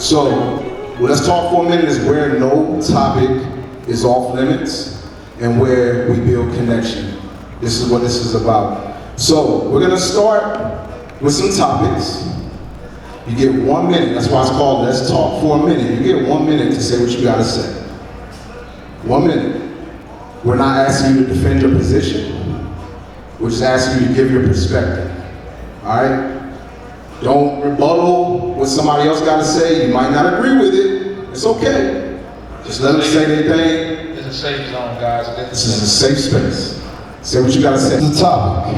So, let's talk for a minute is where no topic is off limits and where we build connection. This is what this is about. So, we're gonna start with some topics. You get 1 minute, that's why it's called Let's Talk for a Minute. You get 1 minute to say what you gotta say. 1 minute. We're not asking you to defend your position. We're just asking you to give your perspective. All right? Don't rebuttal what somebody else got to say. You might not agree with it. It's okay. Just let them say their thing. It's a safe zone, guys. This is a safe space. Say what you got to say. The topic.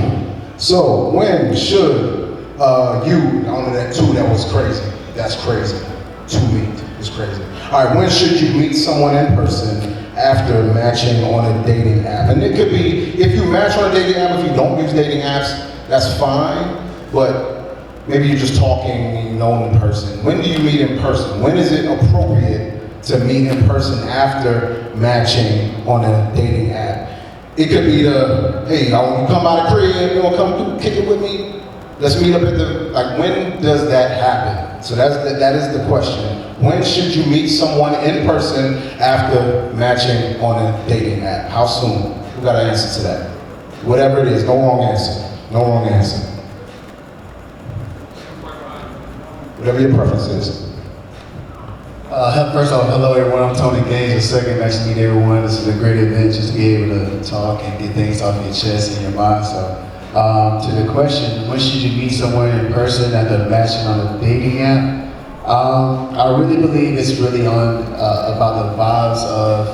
So, when should you, only that two, that was crazy. That's crazy. 2 meet is crazy. All right, when should you meet someone in person after matching on a dating app? And it could be, if you match on a dating app, if you don't use dating apps, that's fine. But maybe you're just talking and you know in person. When do you meet in person? When is it appropriate to meet in person after matching on a dating app? It could be the, hey, you come by the crib, you wanna come through, kick it with me? Let's meet up at the, like, when does that happen? So that is the question. When should you meet someone in person after matching on a dating app? How soon? Who got an answer to that? Whatever it is, no wrong answer. No wrong answer. Whatever your preference is. First off, hello everyone, I'm Tony Gaines. The second, nice to meet everyone. This is a great event just to be able to talk and get things off your chest and your mind. So, to the question, when should you meet someone in person after matching on a dating app? I really believe it's really on about the vibes of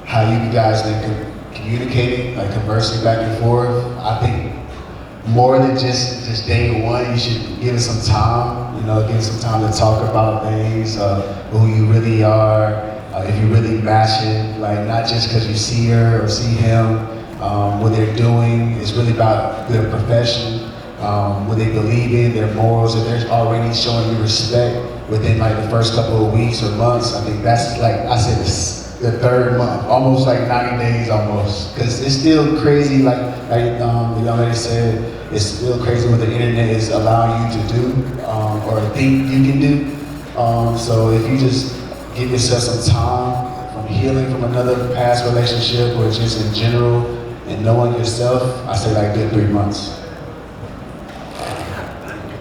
how you guys been communicating, like conversing back and forth. I think more than just day one, you should give it some time, give it some time to talk about things, who you really are, if you really matching, like not just because you see her or see him, what they're doing. It's really about their profession, what they believe in, their morals, if they're already showing you respect within like the first couple of weeks or months. I think that's like, I said, the third month, almost like 90 days almost. Because it's still crazy, like the young lady said, it's still crazy what the internet is allowing you to do or think you can do. So if you just give yourself some time from healing from another past relationship or just in general and knowing yourself, I say like good 3 months.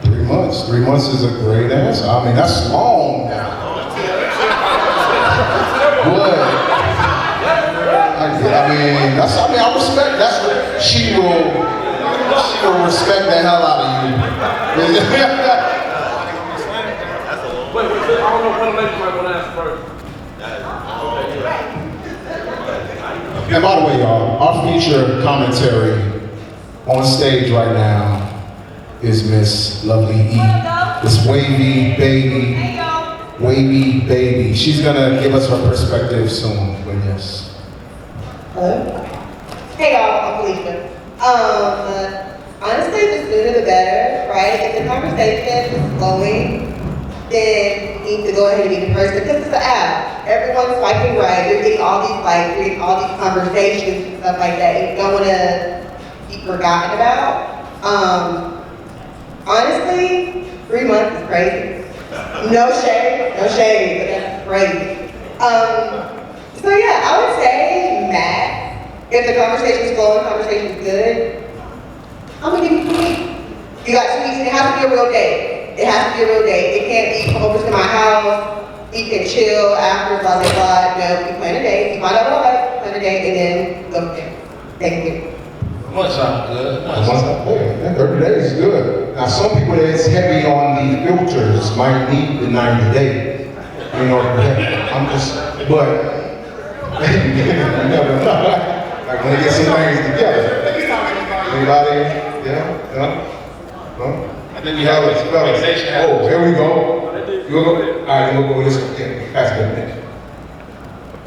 3 months. 3 months is a great answer. I mean, that's long now. But I respect. That's what she will respect the hell out of you. Wait, I don't know when the lady might want to ask first. And by the way, y'all, our feature commentary on stage right now is Miss Lovely E. This wavy baby. She's gonna give us her perspective soon, but yes. Hello? Hey y'all, I'm Felicia. Honestly, the sooner the better, right? If the conversation is flowing, then you need to go ahead and meet in person because it's an app. Everyone's swiping right. You're getting all these likes, you're getting all these conversations and stuff like that. You don't want to be forgotten about. Honestly, 3 months is crazy. No shade, but that's crazy. So yeah, I would say max. If the conversation is flowing, conversation is good, I'm gonna give you 2 weeks. You got 2 weeks, and it has to be a real date. It has to be a real date. It can't be come over to my house, we can chill after, blah, blah, blah. No, we plan a date. You find out what I like, plan a date, and then go from there. Thank you. Months sounds good. Yeah, 30 days is good. Now, some people that's heavy on the filters might need the 90 days. But you never know. Like when they get some things together. Anybody? No? I think we have a conversation. Oh, here we go. You go? All right, we'll go with this one. Yeah, pass it to Nick.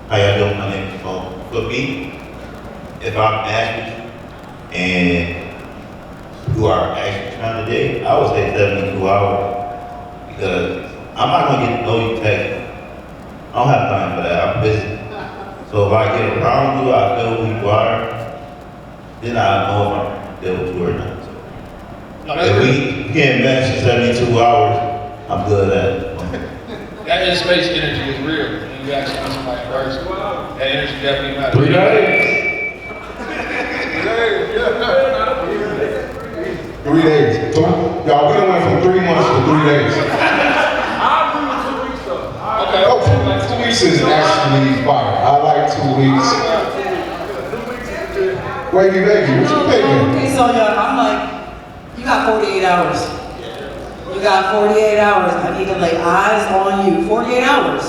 How y'all doing? My name is Mo. For me, if I'm asked and you are actually trying to date, I would say 72 hours because I'm not gonna get to know you text. I don't have time for that. I'm busy. So if I get around you, I feel who you are, then I know if I'm deal with you or not. So if we can't match in 72 hours, I'm good at it. That in space energy is real. When you actually meet somebody in person, that energy definitely matters. 3 days. 3 days. So, y'all, we done went from 3 months to 3 days. I agree with 2 weeks though. Okay. Oh, 2 weeks is actually fire. I like 2 weeks. Wavy baby, what you thinking? Okay, so I'm like, you got 48 hours. You got 48 hours. I need to lay eyes on you. 48 hours.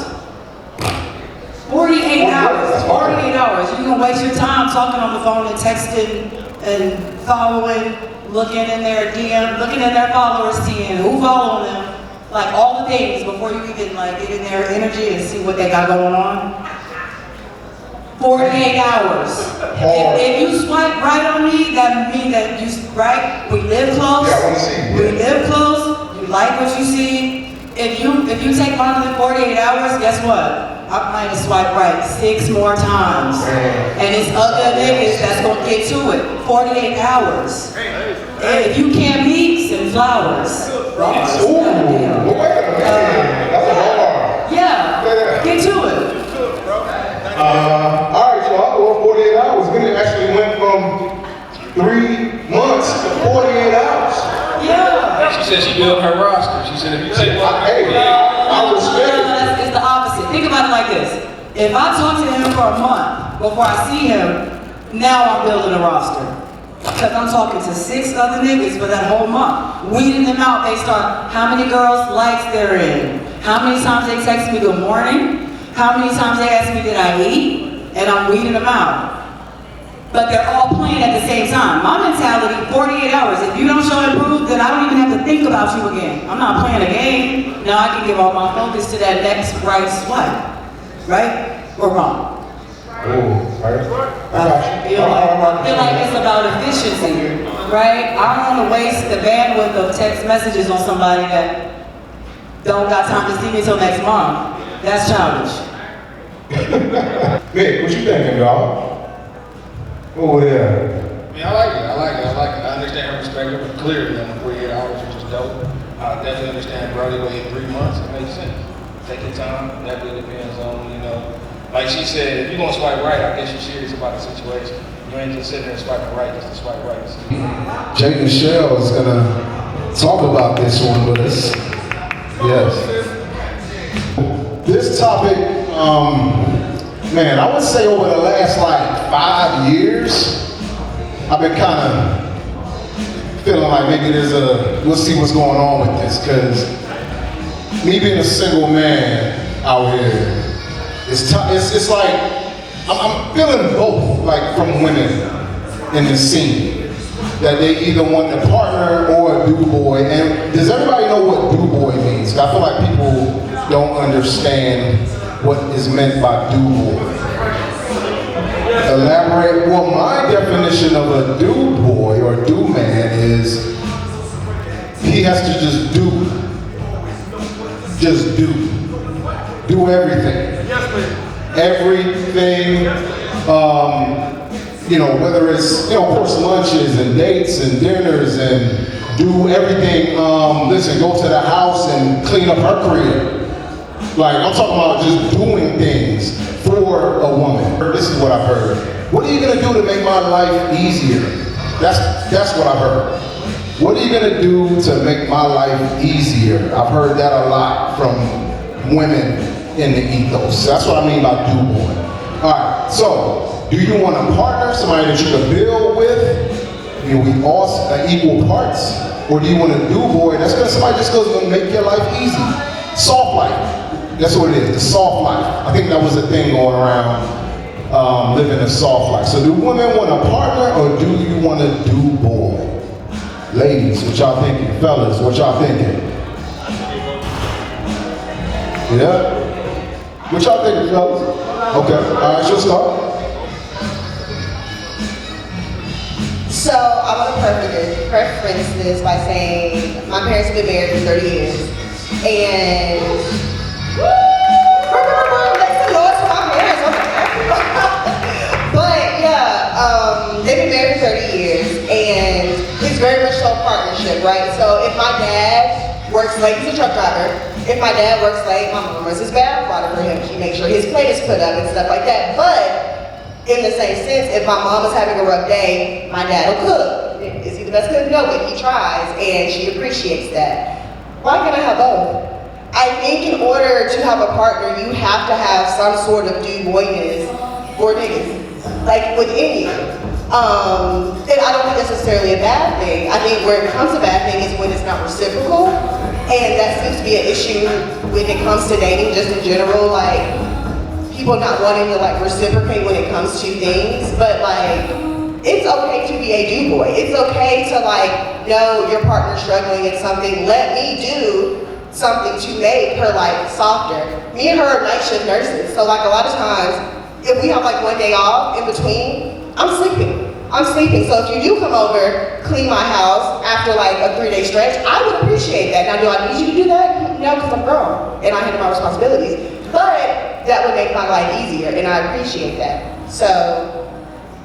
48 hours. 48 hours. You can waste your time talking on the phone and texting and following, looking in their DM, looking at their followers, seeing who following them, like all the things before you even like get in their energy and see what they got going on. 48 hours. If you swipe right on me, that means that you right. We live close. Yeah, I want to see. We live close. You like what you see. If you take longer than 48 hours, guess what? I plan to swipe right 6 more times. And it's other niggas that's gonna get to it. 48 hours. And if you can't meet, send flowers. Ooh, well, wait a minute. That's a hard. Yeah, get to it. All right, so I'll go 48 hours. Then it actually went from 3 months to 48 hours. Yeah. She said she built her roster. She said if you take one, Hey, I respect it. It's the opposite. Think about it like this. If I talk to him for a month before I see him, now I'm building a roster. Because I'm talking to 6 other niggas for that whole month. Weeding them out based on how many girls' likes they're in, how many times they text me good morning, how many times they ask me did I eat, and I'm weeding them out. But they're all playing at the same time. My mentality, 48 hours. If you don't show improve, then I don't even have to think about you again. I'm not playing a game. Now I can give all my focus to that next right swipe. Right or wrong? Oh, right. I feel like it's about efficiency, right? I don't want to waste the bandwidth of text messages on somebody that don't got time to see me till next month. That's childish. Mick, what you thinking, dog? Over there. I mean, I like it. I understand her perspective, but clearly on the 48 hours, which is dope. I definitely understand Brody waited 3 months. It makes sense. Take your time. Definitely depends on, like she said, if you're going to swipe right, I guess you're serious about the situation. You ain't just sitting there swiping right just to swipe right. Jake Michelle is going to talk about this one with us. Yes. This topic, man, I would say over the last like 5 years, I've been kind of feeling like maybe we'll see what's going on with this, because me being a single man out here, it's like, I'm feeling both, like from women in the scene, that they either want a partner or a do-boy. And does everybody know what do-boy means? I feel like people don't understand what is meant by do-boy. Elaborate. Well, my definition of a do-boy or do-man is he has to just do. Just do. Do everything. Everything, whether it's, of course, lunches and dates and dinners and do everything. Listen, go to the house and clean up her crib. Like, I'm talking about just doing things for a woman. This is what I've heard. What are you gonna do to make my life easier? That's what I've heard. What are you gonna do to make my life easier? I've heard that a lot from women in the ethos. That's what I mean by do-boy. All right, so do you want a partner, somebody that you can build with? We all equal parts? Or do you want a do-boy that's somebody just goes to make your life easy? Soft life. That's what it is, the soft life. I think that was a thing going around, living a soft life. So do women want a partner or do you want a do-boy? Ladies, what y'all thinking? Fellas, what y'all thinking? Yeah? What y'all thinking, fellas? Okay, all right, she'll start. So I want to preference this by saying my parents have been married for 30 years. And that's the Lord to my parents. But yeah, they've been married for 30 years and it's very much so a partnership, right? So if my dad works, like he's a truck driver, If my dad works late, my mom runs his bath water for him. She makes sure his plate is put up and stuff like that. But in the same sense, if my mom is having a rough day, my dad will cook. Is he the best cook? No, but he tries, and she appreciates that. Why can't I have both? I think in order to have a partner, you have to have some sort of dude-boyness for niggas, like within you. And I don't think that's necessarily a bad thing. I think where it becomes a bad thing is when it's not reciprocal, and that seems to be an issue when it comes to dating, just in general, like people not wanting to like reciprocate when it comes to things. But like, it's okay to be a dude boy. It's okay to like know your partner's struggling at something. Let me do something to make her like softer. Me and her are night shift nurses, so like a lot of times, if we have like one day off in between, I'm sleeping. So if you do come over, clean my house after like a 3-day stretch, I would appreciate that. Now, do I need you to do that? No, because I'm grown and I handle my responsibilities. But that would make my life easier, and I appreciate that. So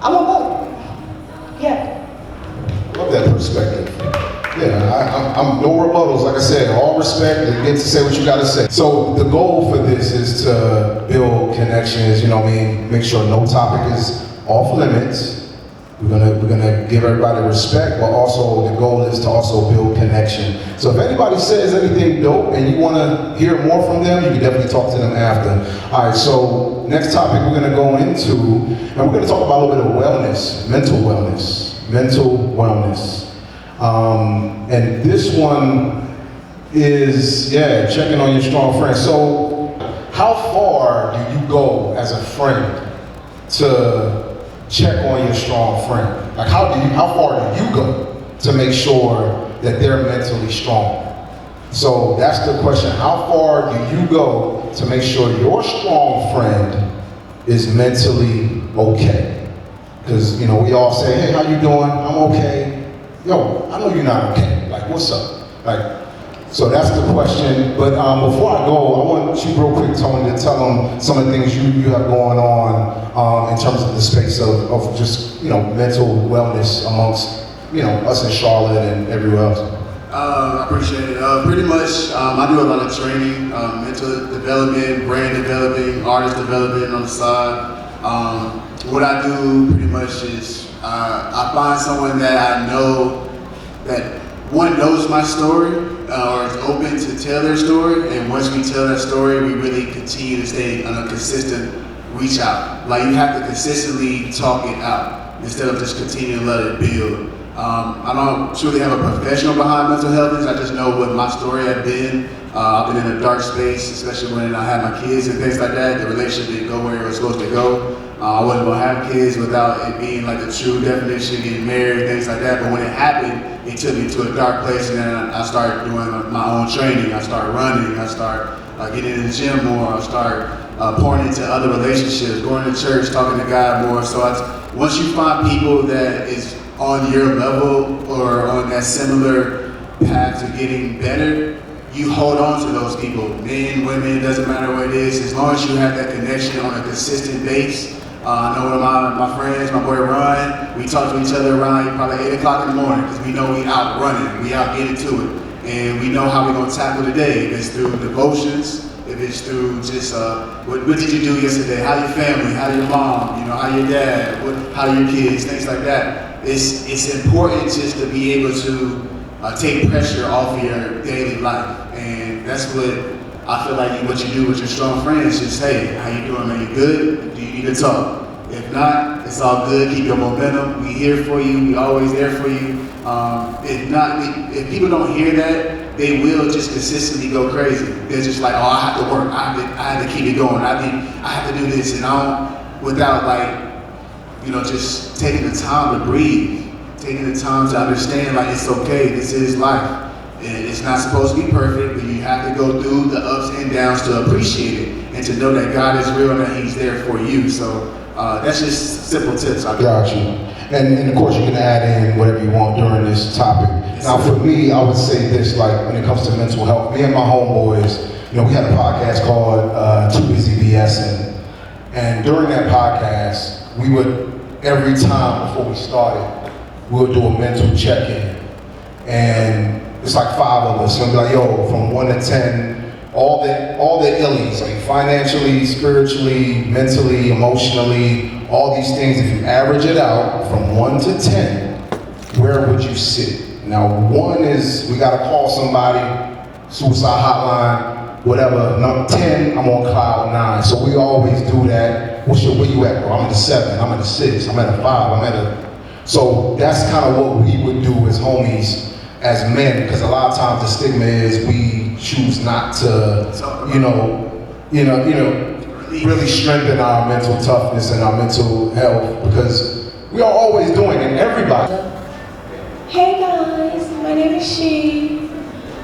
I want both. Yeah. Love that perspective. Yeah, I'm no rebuttals. Like I said, all respect and get to say what you got to say. So the goal for this is to build connections. You know what I mean? Make sure no topic is off limits. We're gonna give everybody respect, but also the goal is to also build connection. So if anybody says anything dope and you want to hear more from them, you can definitely talk to them after. All right. So next topic we're gonna go into, and we're gonna talk about a little bit of wellness, mental wellness. And this one is, checking on your strong friends. So how far do you go as a friend to check on your strong friend? Like how far do you go to make sure that they're mentally strong? So that's the question. How far do you go to make sure your strong friend is mentally okay? Because, you know, we all say, hey, how you doing? I'm okay. Yo, I know you're not okay. Like, what's up? Like, so that's the question. But before I go, I want you real quick, Tony, to tell them some of the things you have going on in terms of the space of just, you know, mental wellness amongst, you know, us in Charlotte and everywhere else. I appreciate it. Pretty much, I do a lot of training, mental development, brand developing, artist development on the side. What I do pretty much is I find someone that I know that one knows my story or is open to tell their story, and once we tell that story, we really continue to stay on a consistent reach out. Like you have to consistently talk it out instead of just continue to let it build. I don't truly have a professional behind mental health. I just know what my story had been. I've been in a dark space, especially when I had my kids and things like that. The relationship didn't go where it was supposed to go. I wasn't gonna have kids without it being like the true definition, getting married, things like that. But when it happened, it took me to a dark place, and then I started doing my own training. I started running. I started getting in the gym more. I started pouring into other relationships, going to church, talking to God more. So once you find people that is on your level or on that similar path to getting better, you hold on to those people. Men, women, it doesn't matter what it is. As long as you have that connection on a consistent base. I know one of my friends, my boy Ron, we talk to each other around probably 8 o'clock in the morning because we know we out running, we out getting to it. And we know how we're gonna tackle the day. If it's through devotions, if it's through just, what did you do yesterday? How your family, how your mom, you know, how your dad, how your kids, things like that. It's important just to be able to take pressure off of your daily life. And that's what I feel like what you do with your strong friends. Just, hey, how you doing, man? You good? Do you need to talk? If not, it's all good. Keep your momentum. We here for you. We always there for you. If people don't hear that, they will just consistently go crazy. They're just like, oh, I have to work. I have to keep it going. I have to do this, and without like, you know, just taking the time to breathe, taking the time to understand like it's okay. This is life. It's not supposed to be perfect, but you have to go through the ups and downs to appreciate it and to know that God is real and that He's there for you. So that's just simple tips. Got you. And of course, you can add in whatever you want during this topic. Now, for me, I would say this: like when it comes to mental health, me and my homeboys, you know, we had a podcast called Too Busy BSing, and during that podcast, we would every time before we started, we would do a mental check-in, and it's like 5 of us, and be like, yo, from 1 to 10, all the illies, like financially, spiritually, mentally, emotionally, all these things, if you average it out from 1 to 10, where would you sit? Now, 1 is, we gotta call somebody, suicide hotline, whatever. Number 10, I'm on cloud 9. So we always do that. Where you at, bro? I'm at a 7, I'm at a 6, I'm at a 5, I'm at a... So that's kind of what we would do as homies, as men, because a lot of times the stigma is we choose not to, really strengthen our mental toughness and our mental health, because we are always doing it, everybody. Hey guys, my name is She.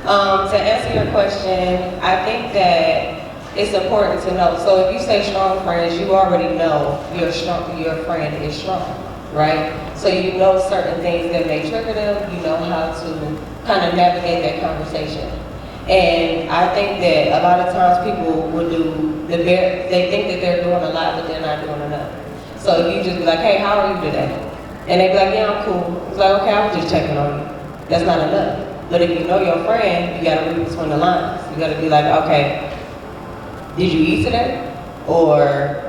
To answer your question, I think that it's important to know. So if you say strong friends, you already know your friend is strong, right? So you know certain things that may trigger them, you know how to kind of navigate that conversation. And I think that a lot of times people will do they think that they're doing a lot, but they're not doing enough. So if you just be like, hey, how are you today? And they be like, yeah, I'm cool. It's like, okay, I was just checking on you. That's not enough. But if you know your friend, you gotta read between the lines. You gotta be like, okay, did you eat today? Or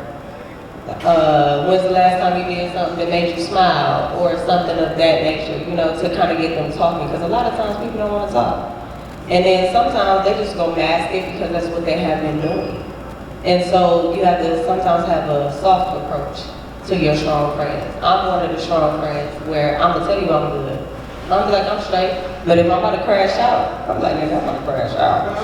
when's the last time you did something that made you smile? Or something of that nature, to kind of get them talking. Because a lot of times people don't want to talk. And then sometimes they just go mask it because that's what they have been doing. And so you have to sometimes have a soft approach to your strong friends. I'm one of the strong friends where I'm gonna tell you I'm good. I'm like, I'm straight. But if I'm about to crash out, I'm like, nigga, I'm about to crash out.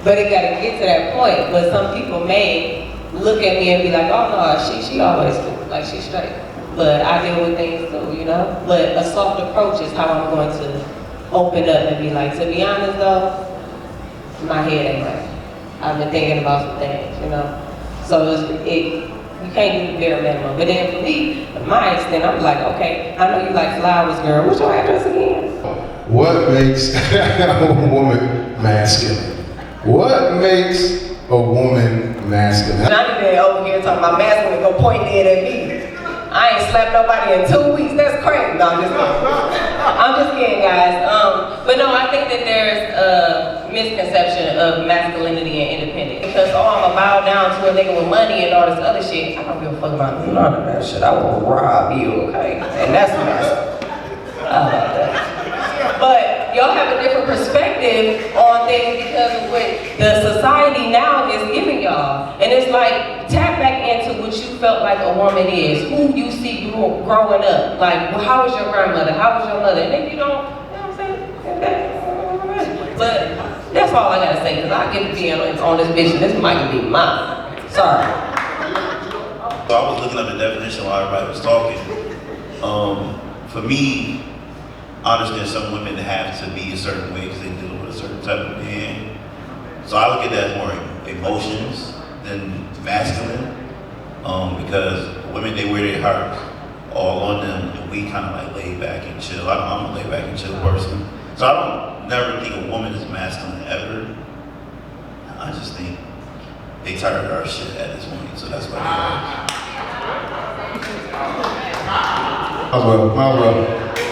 But it gotta get to that point. But some people may look at me and be like, oh no, she always cool, like she's straight. But I deal with things too, But a soft approach is how I'm going to open up and be like, to be honest though, my head ain't right. I've been thinking about some things, So you can't do the bare minimum. But then for me, my extent, I'm like, okay, I know you like flowers, girl. What's your address again? What makes a woman masculine? What makes a woman masculine? Johnny been over here talking about masculine and go pointing it at me. I ain't slapped nobody in 2 weeks. That's crazy. No, I'm just kidding. I'm just kidding, guys. But no, I think that there's a misconception of masculinity and independence. Because, I'm gonna bow down to a nigga with money and all this other shit. I don't give a fuck about none of that shit. I will rob you, okay? And that's masculine. I love that. But y'all have a different perspective on things because of what the society now is giving y'all. And it's like, tap back into what you felt like a woman is, who you see growing up. Like, how was your grandmother? How was your mother? And if you don't, what I'm saying? But that's all I gotta say, because I get to be on this bitch, and this might be mine. Sorry. So I was looking up the definition while everybody was talking. For me, I understand some women have to be a certain way because they deal with a certain type of man. So I look at that as more emotions than masculine, because women, they wear their hearts all on them, and we kind of like lay back and chill. I'm a lay back and chill person. So I don't never think a woman is masculine ever. I just think they tired of our shit at this point, so that's why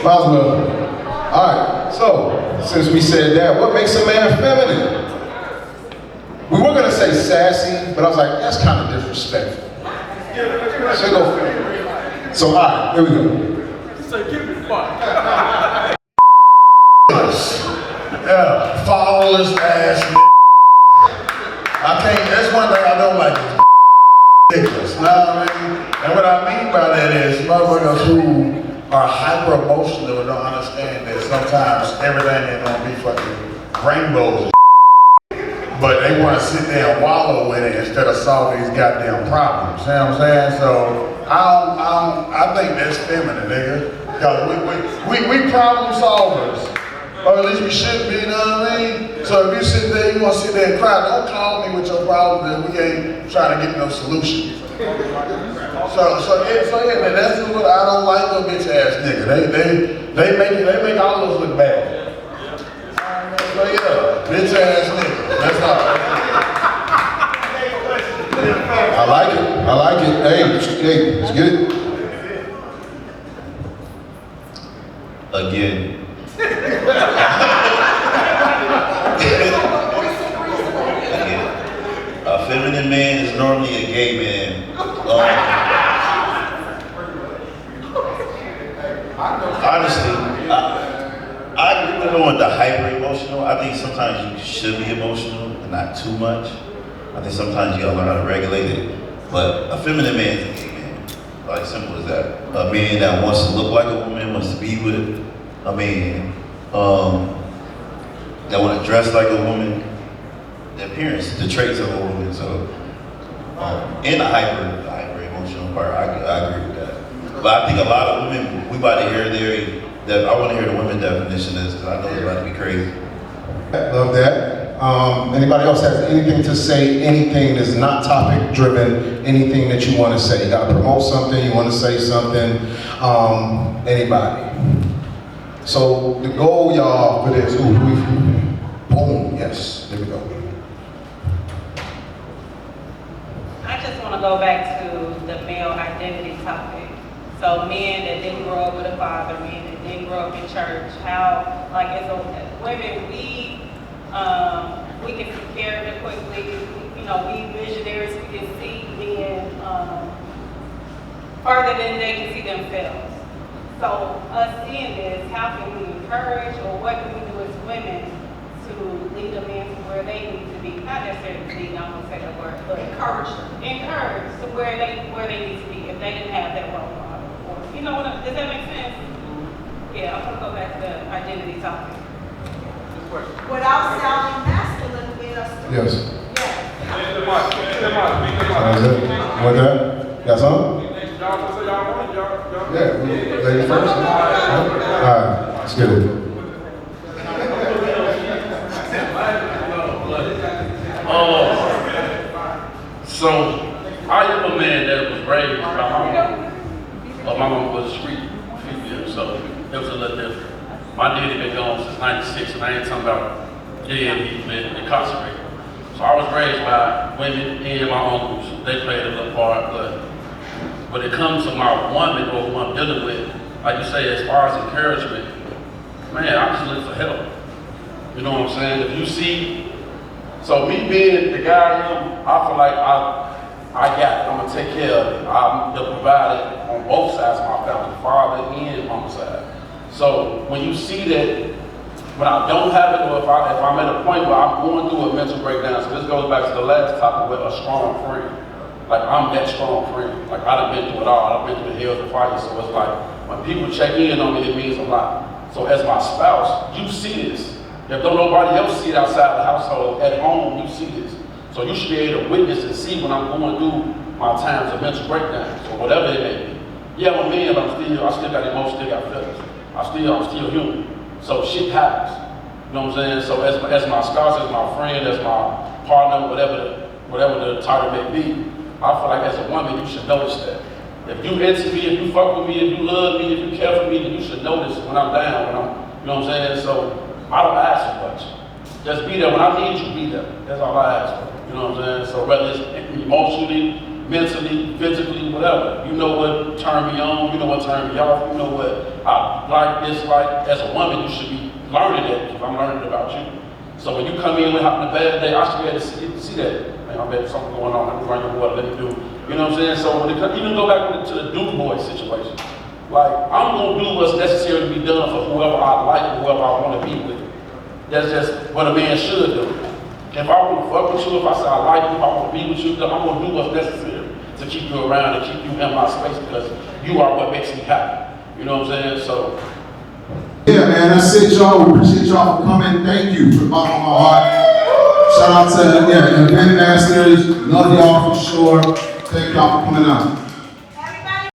Might as well. All right, so since we said that, what makes a man feminine? We were gonna say sassy, but I was like, that's kind of disrespectful. So all right, here we go. Say, give me five. Yeah, followless ass. I can't. That's one thing I don't like. Ridiculous. You know what I mean? And what I mean by that is motherfuckers who are hyper emotional and don't understand that sometimes everything ain't gonna be fucking rainbows and but they want to sit there and wallow in it instead of solving these goddamn problems. You know what I'm saying? So I think that's feminine, nigga. Cause we problem solvers. Or at least we should be, you know what I mean? So if you sit there, you want to sit there and cry, don't call me with your problems and we ain't trying to get no solution. So yeah, that's what I don't like no bitch ass nigga. They make all of us look bad. So yeah, bitch ass nigga. That's all. I like it. Hey, let's get it. again. feminine man is normally a gay man. Honestly, I agree with him with the hyper emotional. I think sometimes you should be emotional and not too much. I think sometimes you gotta learn how to regulate it. But a feminine man is a gay man. Like, simple as that. A man that wants to look like a woman, wants to be with a man, that want to dress like a woman, the appearance, the traits of a woman. So, in the hyper emotional part, I agree with that. But I think a lot of women, we about to hear I want to hear the women definition of this because I know it's about to be crazy. Love that. Anybody else has anything to say, anything that's not topic driven, anything that you want to say? You got to promote something, you want to say something, anybody. So the goal, y'all, for this, boom, yes, there we go. I just want to go back to the male identity topic. So men that didn't grow up with a father, men that didn't grow up in church, how, like, as women, we can see character quickly, you know, we visionaries, we can see men further than they can see themselves. So us seeing this, how can we encourage, or what can we do as women to lead them in to where they need to be? Not necessarily lead, I won't say the word, but encourage them. Encourage to where they need to be if they didn't have that role model. Or, you know, does that make sense? Yeah, I'm gonna go back to the identity topic. Without sounding masculine in us. Yes. Yes. Want that? Got some? Yeah, lady first. All right, let's get it. So I am a man that was raised by my mom. But my mom was a street female, so it was a little different. My daddy been gone since '96, and I ain't talking about he's been incarcerated. So I was raised by women and my uncles. They played a little part, but when it comes to my woman or who I'm dealing with, like you say, as far as encouragement, man, I'm just looking for help. You know what I'm saying? If you see, so me being the guy I am, I feel like I got it. I'm gonna take care of it. I'm the provider on both sides of my family, father and mama side. So when you see that, when I don't have it, or if I'm at a point where I'm going through a mental breakdown, so this goes back to the last topic with a strong friend. Like, I'm that strong friend. Like, I done been through it all. I've been through the hills and fires. So it's like, when people check in on me, it means a lot. So as my spouse, you see this. If don't nobody else see it outside the household, at home, you see this. So you should be able to witness and see when I'm going through my times of mental breakdowns, or whatever it may be. Yeah, I'm a man, but I still got emotions, still got feelings. I'm still human. So shit happens. You know what I'm saying? So as my spouse, as my friend, as my partner, whatever the title may be, I feel like as a woman, you should notice that. If you into me, if you fuck with me, if you love me, if you care for me, then you should notice when I'm down, you know what I'm saying? So I don't ask so much. Just be there. When I need you, be there. That's all I ask for. You know what I'm saying? So whether it's emotionally, mentally, physically, whatever, you know what turned me on, you know what turned me off, you know what I like, dislike. As a woman, you should be learning that, because I'm learning about you. So when you come in with having a bad day, I should be able to see that. Man, I bet something going on, let me run your water, let me do. You know what I'm saying? So when it comes, even go back to the dude boy situation. Like, I'm gonna do what's necessary to be done for whoever I like, whoever I wanna be with. That's just what a man should do. If I wanna fuck with you, if I say I like you, if I wanna be with you, then I'm gonna do what's necessary to keep you around and keep you in my space, because you are what makes me happy. You know what I'm saying? So. Yeah, man, that's it, y'all. We appreciate y'all for coming. Thank you from the bottom of my heart. Shout out to, Masterz. Love y'all for sure. Thank y'all for coming out.